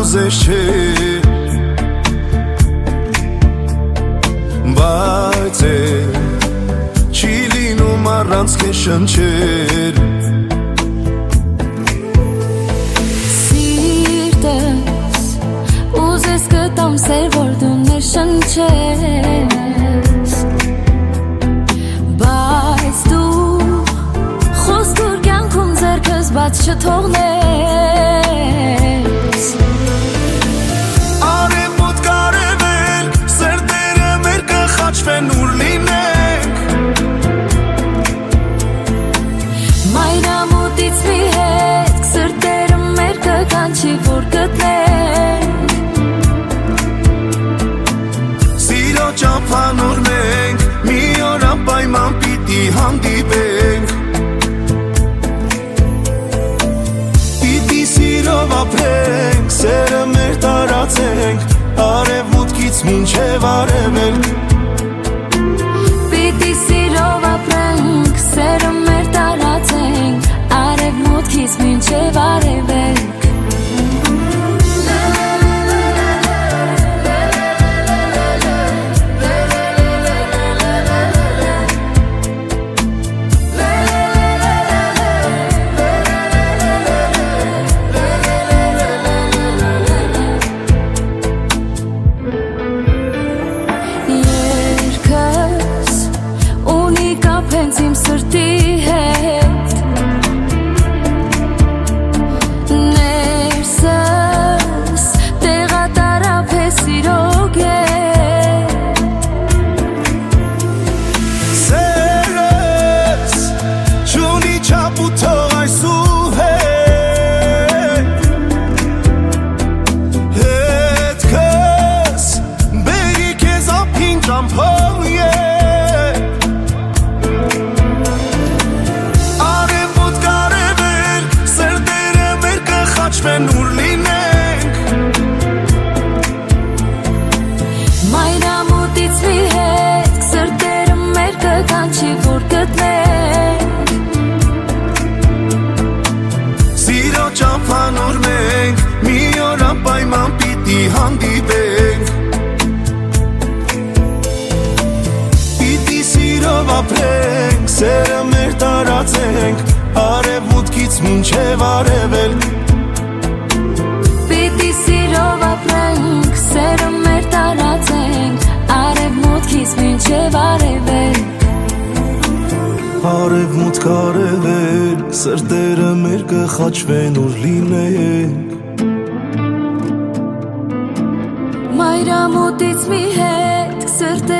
կուզես չէ Բայց չի լինում առանց քեզ շնչեր Սիրտս ուզես կտամ սեր որ դու ներշնչես Բայց դու խոստուր կյանքում ձեռքս բաց չթողնես Արևոտ կարևել սերտերը մեր կխաչվեն ուր լինենք Մայրամուտից մի հետ սրտերը մեր կկանչի որ գտնենք Սիրո ճամփանուր մենք մի օր անպայման պիտի հանդիպենք Պիտի սիրով ապրենք, սերը մեր տարածենք Արևմուտքից մինչև արևելք Պիտի սիրով ապրենք, սերը մեր տարածենք Արևմուտքից մինչև արևելք Իմ սրտի հետ Ներսս տեղատարապ է սիրո գետ Սերս չունի չափ ու թող այսուհետ Հետքս բերի քեզ ափին ճամփով Չվեն ուր լինենք Մայրամուտից մի հետ սրտերը մեր կկանչի որ գտնենք Սիրո ճամփանուր մենք մի օր անպայման պիտի հանդիպենք Պիտի սիրով ապրենք, սերը մեր տարածենք Արևմուտքից մինչև արևելք Պիտի սիրով ապրենք, սերը մեր տարածենք Արևմուտքից մինչև արևելք Արևմուտք արևելք, սրտերը մեր կխաչվեն ուր լինենք Մայրամուտից մի հետ սրտերը